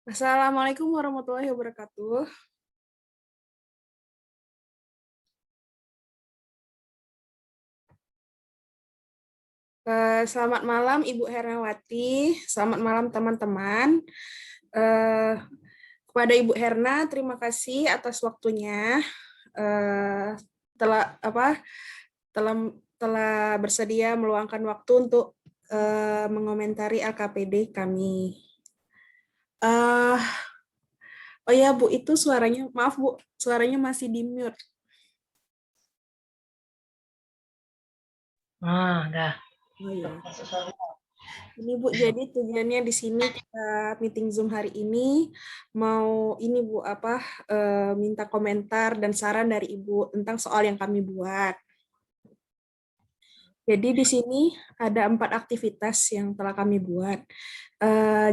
Assalamualaikum warahmatullahi wabarakatuh. Selamat malam Ibu Hernawati, selamat malam teman-teman. Kepada Ibu Herna, terima kasih atas waktunya. Telah telah bersedia meluangkan waktu untuk mengomentari LKPD kami. Oh ya Bu, itu suaranya, maaf Bu, suaranya masih di mute. Dah. Oh ya. Ini Bu, jadi tujuannya di sini kita meeting Zoom hari ini mau ini Bu minta komentar dan saran dari Ibu tentang soal yang kami buat. Jadi di sini ada 4 aktivitas yang telah kami buat.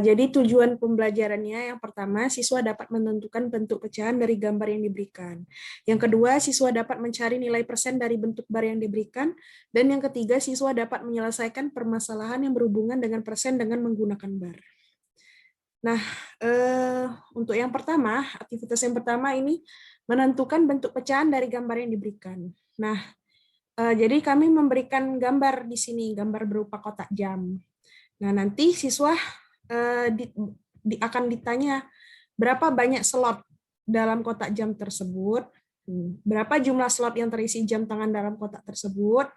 Jadi tujuan pembelajarannya yang pertama, siswa dapat menentukan bentuk pecahan dari gambar yang diberikan. Yang kedua, siswa dapat mencari nilai persen dari bentuk bar yang diberikan. Dan yang ketiga, siswa dapat menyelesaikan permasalahan yang berhubungan dengan persen dengan menggunakan bar. Nah, untuk yang pertama, aktivitas yang pertama ini menentukan bentuk pecahan dari gambar yang diberikan. Nah, jadi kami memberikan gambar di sini, gambar berupa kotak jam. Nah, nanti siswa akan ditanya berapa banyak slot dalam kotak jam tersebut, berapa jumlah slot yang terisi jam tangan dalam kotak tersebut,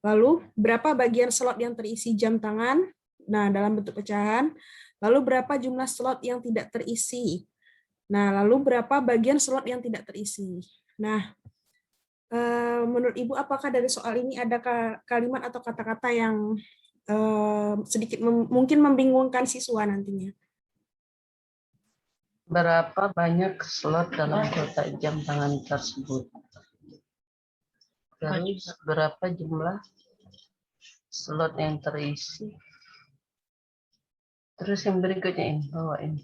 lalu berapa bagian slot yang terisi jam tangan, nah dalam bentuk pecahan, lalu berapa jumlah slot yang tidak terisi, nah lalu berapa bagian slot yang tidak terisi. Nah, menurut Ibu, apakah dari soal ini ada kalimat atau kata-kata yang sedikit mungkin membingungkan siswa nantinya? Berapa banyak slot dalam kotak jam tangan tersebut? Terus berapa jumlah slot yang terisi? Terus yang berikutnya ini, bawa ini.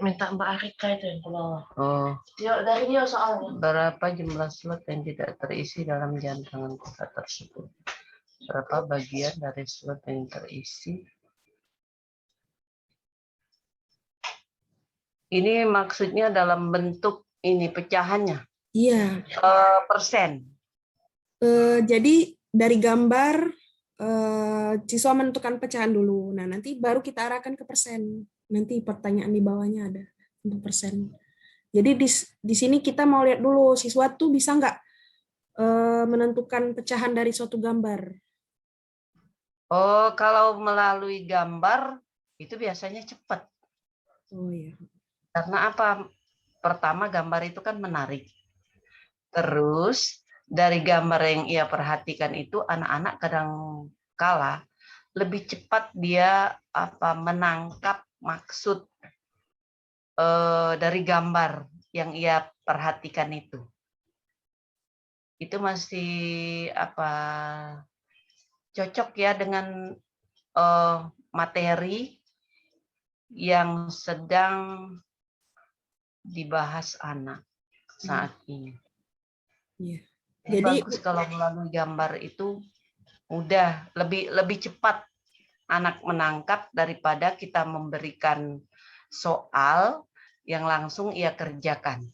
Minta Mbak Arika itu yang keluar. Oh. Dari dia soalnya. Berapa jumlah slot yang tidak terisi dalam jam tangan kotak tersebut? Berapa bagian dari slot yang terisi? Ini maksudnya dalam bentuk ini pecahannya. Iya. Persen. Jadi dari gambar siswa menentukan pecahan dulu. Nah, nanti baru kita arahkan ke persen. Nanti pertanyaan di bawahnya ada untuk persen. Jadi di sini kita mau lihat dulu siswa tuh bisa nggak menentukan pecahan dari suatu gambar. Oh, kalau melalui gambar itu biasanya cepat. Oh iya. Karena apa? Pertama, gambar itu kan menarik. Terus dari gambar yang ia perhatikan itu, anak-anak kadang kala lebih cepat dia menangkap maksud dari gambar yang ia perhatikan itu. Itu masih cocok ya dengan materi yang sedang dibahas anak saat ini. Yeah. Jadi bagus kalau melalui gambar itu mudah, lebih cepat anak menangkap daripada kita memberikan soal yang langsung ia kerjakan.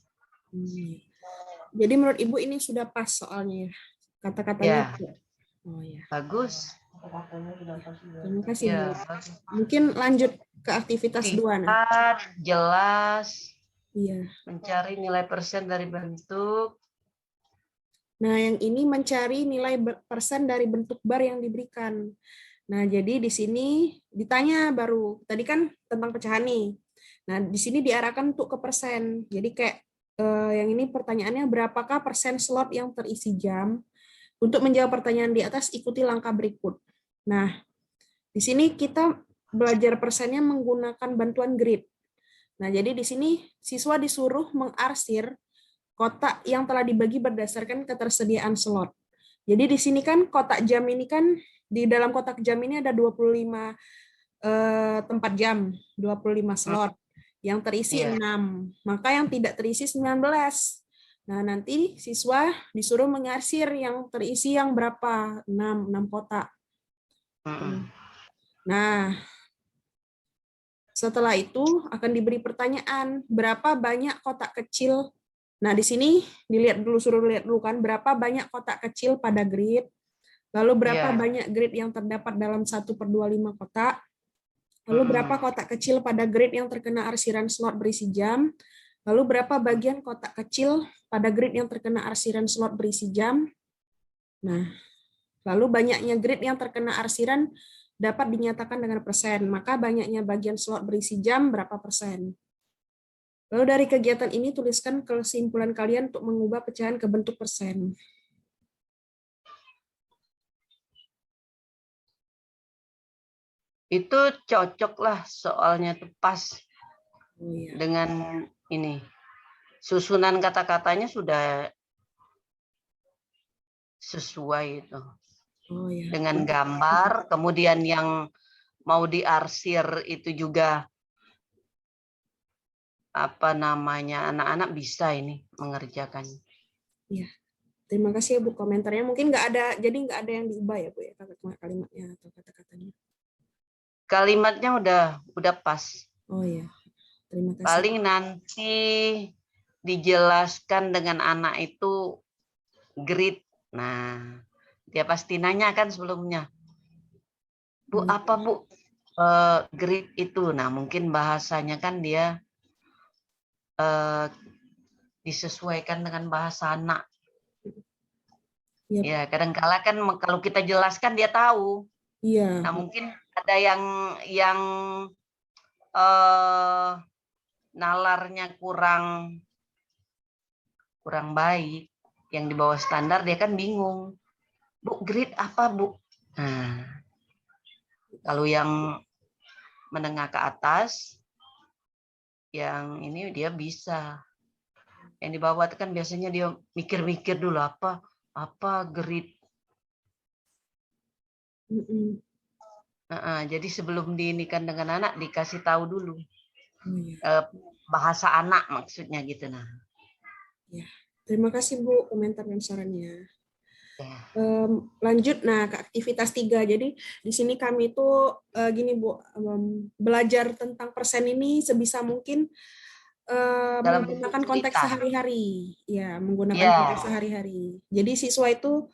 Jadi menurut Ibu ini sudah pas soalnya ya, kata-katanya. Ya. Oh ya. Bagus. Terima kasih ya, Bu. Mungkin lanjut ke aktivitas 2. Jelas. Iya. Mencari nilai persen dari bentuk. Nah, yang ini mencari nilai persen dari bentuk bar yang diberikan. Nah, jadi di sini ditanya baru. Tadi kan tentang pecahan nih. Nah, di sini diarahkan untuk ke persen. Jadi kayak yang ini pertanyaannya berapakah persen slot yang terisi jam? Untuk menjawab pertanyaan di atas, ikuti langkah berikut. Nah, di sini kita belajar persennya menggunakan bantuan grid. Nah, jadi di sini siswa disuruh mengarsir kotak yang telah dibagi berdasarkan ketersediaan slot. Jadi di sini kan kotak jam ini kan, di dalam kotak jam ini ada 25 tempat jam, 25 slot. Yang terisi 6, maka yang tidak terisi 19. Nah, nanti siswa disuruh mengarsir yang terisi yang berapa? 6 kotak. Nah, Setelah itu akan diberi pertanyaan, berapa banyak kotak kecil. Nah, di sini dilihat dulu, suruh lihat dulu kan, berapa banyak kotak kecil pada grid, lalu berapa Iya. banyak grid yang terdapat dalam 1/25 kotak, lalu berapa Mm-mm. kotak kecil pada grid yang terkena arsiran slot berisi jam, lalu berapa bagian kotak kecil pada grid yang terkena arsiran slot berisi jam. Nah, lalu banyaknya grid yang terkena arsiran dapat dinyatakan dengan persen, maka banyaknya bagian slot berisi jam berapa persen. Lalu dari kegiatan ini tuliskan kesimpulan kalian untuk mengubah pecahan ke bentuk persen. Itu cocok lah soalnya tuh pas Oh iya. dengan ini. Susunan kata-katanya sudah sesuai itu. Oh iya. Dengan gambar, kemudian yang mau diarsir itu juga apa namanya, anak-anak bisa ini mengerjakannya. Iya. Terima kasih ya Bu komentarnya. Mungkin nggak ada, jadi nggak ada yang diubah ya Bu ya kalimatnya atau kata-katanya. Kalimatnya udah pas. Oh iya. Terima kasih. Paling nanti dijelaskan dengan anak itu grid. Nah, dia pasti nanya kan sebelumnya, Bu, apa Bu grid itu? Nah, mungkin bahasanya kan dia disesuaikan dengan bahasa anak. Iya. Ya, kadang-kala kan kalau kita jelaskan dia tahu. Iya. Nah, mungkin ada yang eh, nalarnya kurang baik, yang di bawah standar dia kan bingung. Bu, grade apa Bu? Nah, kalau yang menengah ke atas, yang ini dia bisa. Yang di bawah itu kan biasanya dia mikir-mikir dulu apa grade. Jadi sebelum diinikan dengan anak dikasih tahu dulu Oh iya. bahasa anak maksudnya gitu. Nah, Ya. Terima kasih Bu komentar dan sarannya. ya. Lanjut, nah ke aktivitas 3. Jadi di sini kami itu gini Bu, belajar tentang persen ini sebisa mungkin Dalam bentuk menggunakan konteks cerita. sehari-hari, ya menggunakan Ya. konteks sehari-hari. Jadi siswa itu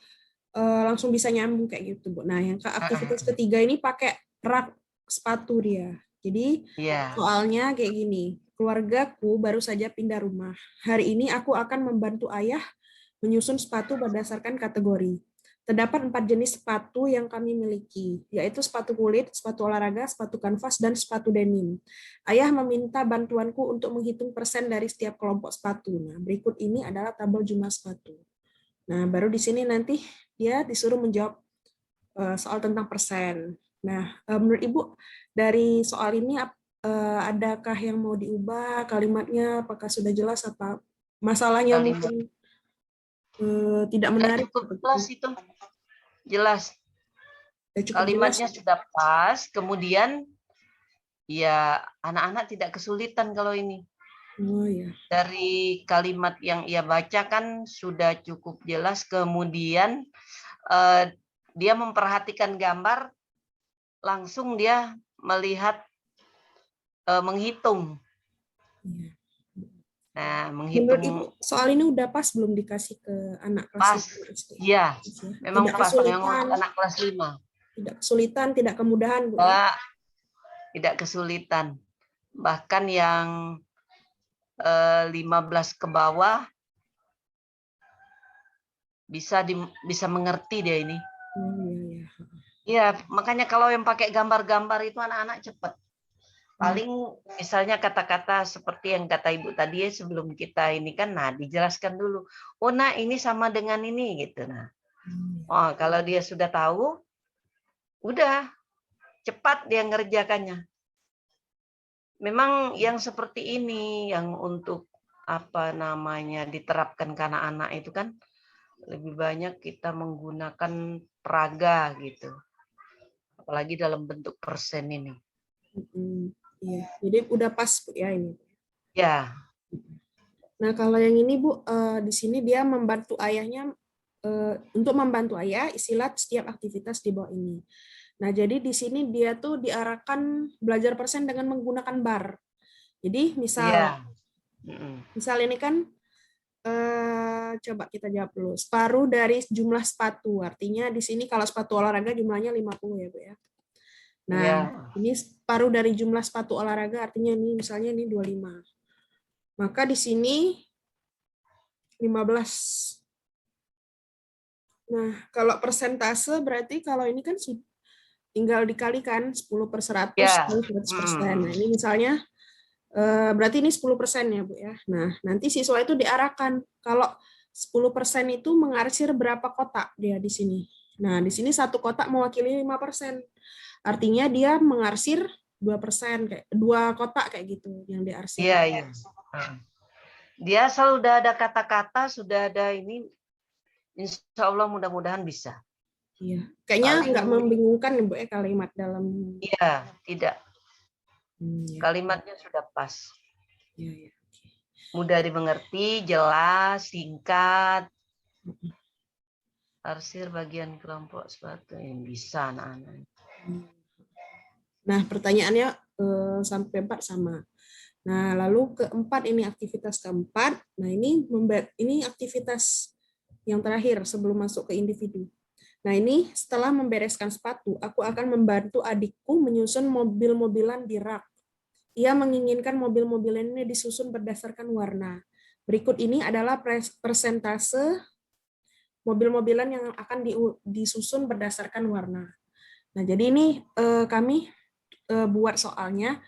langsung bisa nyambung kayak gitu Bu. Nah yang ke aktivitas ketiga ini pakai rak sepatu dia. Jadi Iya. soalnya kayak gini, keluargaku baru saja pindah rumah. Hari ini aku akan membantu ayah menyusun sepatu berdasarkan kategori. Terdapat 4 jenis sepatu yang kami miliki, yaitu sepatu kulit, sepatu olahraga, sepatu kanvas, dan sepatu denim. Ayah meminta bantuanku untuk menghitung persen dari setiap kelompok sepatu. Nah, berikut ini adalah tabel jumlah sepatu. Nah, baru di sini nanti dia disuruh menjawab soal tentang persen. Nah, menurut Ibu, dari soal ini adakah yang mau diubah kalimatnya? Apakah sudah jelas apa masalahnya Kalimat mungkin tidak sudah menarik? cukup jelas itu. Jelas. Ya, cukup jelas. Kalimatnya sudah pas, kemudian ya anak-anak tidak kesulitan kalau ini. Oh ya. Dari kalimat yang ia bacakan sudah cukup jelas, kemudian dia memperhatikan gambar, langsung dia melihat menghitung. Iya. Nah, Menurut Ibu, menghitung soal ini udah pas belum dikasih ke anak kelas pas. 5 SD? Iya, Ya. memang Tidak pas yang kesulitan, untuk anak kelas 5. tidak kesulitan, tidak kemudahan, Bu ya. Enggak, tidak kesulitan. Bahkan yang 15 ke bawah bisa mengerti dia ini. Oh iya ya. Iya, makanya kalau yang pakai gambar-gambar itu anak-anak cepat. Paling misalnya kata-kata seperti yang kata Ibu tadi ya, sebelum kita ini kan, nah dijelaskan dulu. Oh, nah ini sama dengan ini gitu. Nah, oh kalau dia sudah tahu, udah cepat dia ngerjakannya. Memang yang seperti ini yang untuk apa namanya diterapkan ke anak-anak itu kan lebih banyak kita menggunakan peraga gitu. Apalagi dalam bentuk persen ini. Iya, jadi udah pas Bu ya ini. Ya. Nah, kalau yang ini Bu, di sini dia membantu ayahnya untuk membantu ayah istilah setiap aktivitas di bawah ini. Nah, jadi di sini dia tuh diarahkan belajar persen dengan menggunakan bar. Jadi misal Iya. Mm-mm. misal ini kan coba kita jawab dulu. Separuh dari jumlah sepatu. Artinya di sini kalau sepatu olahraga jumlahnya 50 ya, Bu ya. Nah, Iya. ini separuh dari jumlah sepatu olahraga artinya ini misalnya ini 25. Maka di sini 15. Nah, kalau persentase berarti kalau ini kan tinggal dikalikan 10 per 100 Ya. kali 100%. Nah, Mm. ini misalnya berarti ini 10% ya, Bu ya. Nah, nanti siswa itu diarahkan kalau 10% itu mengarsir berapa kotak dia di sini. Nah, di sini satu kotak mewakili 5%. Artinya dia mengarsir 2%, kayak 2 kotak kayak gitu yang diarsir. Iya, iya. Dia sudah ada kata-kata, sudah ada ini, insya Allah mudah-mudahan bisa. Iya. Kayaknya Paling, nggak membingungkan ya, Bu ya, kalimat dalam. iya, tidak. Ya, Kalimatnya sudah pas. ya, ya. Mudah dimengerti, jelas, singkat. Arsir bagian kelompok sepatu yang bisa anak-anak. Nah, pertanyaannya sampai 4 sama. Nah, lalu keempat ini aktivitas keempat. Nah, ini aktivitas yang terakhir sebelum masuk ke individu. Nah, ini setelah membereskan sepatu, aku akan membantu adikku menyusun mobil-mobilan di rak. Ia menginginkan mobil-mobilan ini disusun berdasarkan warna. Berikut ini adalah persentase mobil-mobilan yang akan disusun berdasarkan warna. Nah, jadi ini kami buat soalnya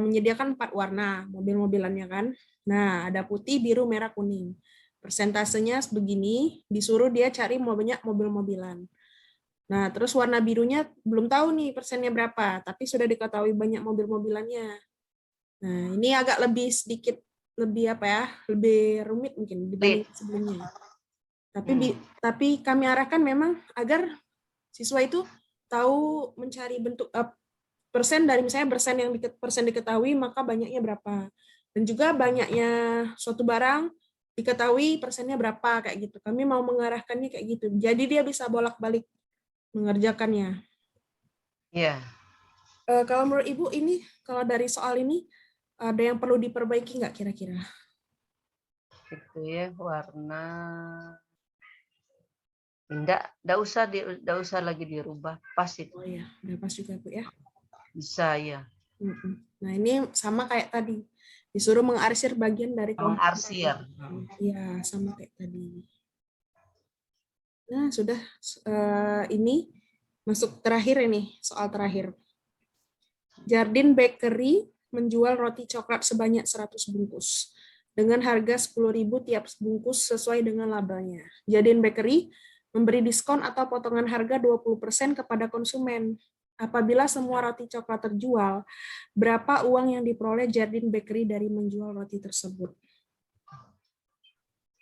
menyediakan 4 warna mobil-mobilannya kan. Nah, ada putih, biru, merah, kuning. Persentasenya begini, disuruh dia cari banyak mobil-mobilan. Nah, terus warna birunya belum tahu nih persennya berapa, tapi sudah diketahui banyak mobil-mobilannya. Nah, ini agak lebih sedikit lebih apa ya, lebih rumit mungkin dibanding sebelumnya. Tapi kami arahkan memang agar siswa itu tahu mencari bentuk persen dari misalnya persen diketahui maka banyaknya berapa, dan juga banyaknya suatu barang diketahui persennya berapa kayak gitu. Kami mau mengarahkannya kayak gitu, jadi dia bisa bolak-balik mengerjakannya. Iya. Kalau menurut Ibu ini kalau dari soal ini ada yang perlu diperbaiki nggak kira-kira? Itu ya warna. Enggak usah lagi dirubah. Pas itu. Oh iya, udah pas juga Bu ya. Bisa ya. Nah, ini sama kayak tadi. Disuruh mengarsir bagian dari kelompok. Mengarsir. Iya, sama kayak tadi. Nah, sudah ini masuk terakhir ini, soal terakhir. Jardine Bakery menjual roti coklat sebanyak 100 bungkus dengan harga 10.000 tiap bungkus sesuai dengan labelnya. Jardine Bakery memberi diskon atau potongan harga 20% kepada konsumen. Apabila semua roti coklat terjual, berapa uang yang diperoleh Jardine Bakery dari menjual roti tersebut?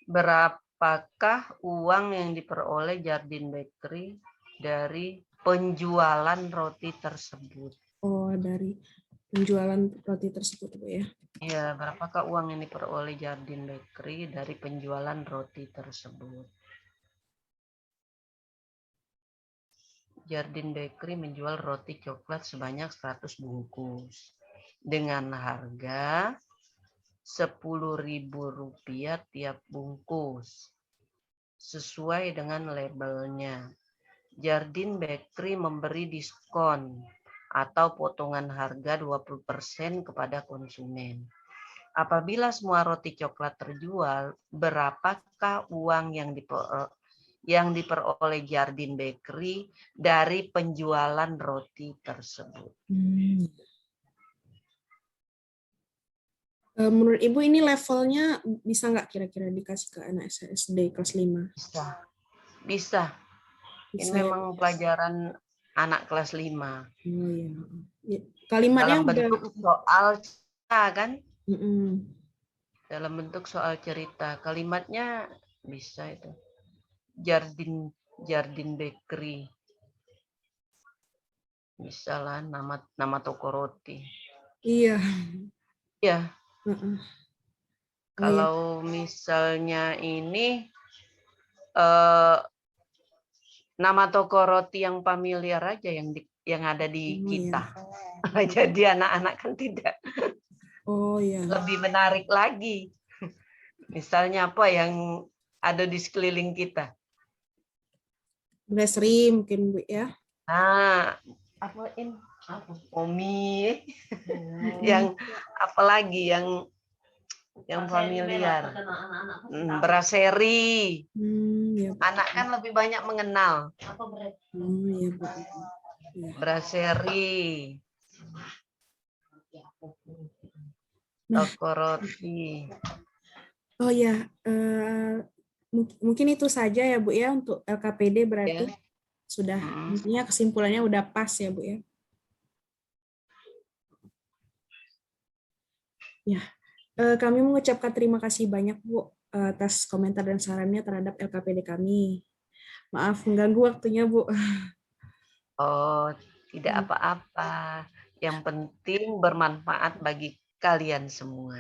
Berapakah uang yang diperoleh Jardine Bakery dari penjualan roti tersebut? Oh, dari penjualan roti tersebut, Bu ya. Ya, berapakah uang yang diperoleh Jardine Bakery dari penjualan roti tersebut? Jardine Bakery menjual roti coklat sebanyak 100 bungkus dengan harga Rp10.000 tiap bungkus sesuai dengan labelnya. Jardine Bakery memberi diskon atau potongan harga 20% kepada konsumen. Apabila semua roti coklat terjual, berapakah uang yang diperoleh Jardine Bakery dari penjualan roti tersebut? Menurut Ibu ini levelnya bisa nggak kira-kira dikasih ke anak SD kelas 5? Bisa. Bisa. Ini Bisa ya. memang pelajaran anak kelas 5. Oh iya. Kalimatnya Dalam udah. bentuk soal cerita kan? Mm-mm. Dalam bentuk soal cerita. Kalimatnya bisa itu. Jardine Bakery. Misalnya nama toko roti. Iya. Ya, Uh-uh. Oh ya. kalau misalnya ini eh, Nama toko roti yang familiar aja yang ada di Oh kita. ya. Jadi anak-anak kan tidak Oh ya. lebih menarik lagi. Misalnya apa yang ada di sekeliling kita. Brasserie mungkin Bu ya. Nah, Omi, yang apalagi yang familiar. Brasserie. Ya, Bu. Anak kan lebih banyak mengenal. Ya, Bu. Ya. Brasserie. Toko roti. Oh ya, mungkin itu saja ya Bu ya untuk LKPD berarti Ya. sudah intinya kesimpulannya udah pas ya Bu ya. Ya, kami mengucapkan terima kasih banyak Bu atas komentar dan sarannya terhadap LKPD kami. Maaf mengganggu waktunya Bu. Oh, tidak apa-apa. Yang penting bermanfaat bagi kalian semua.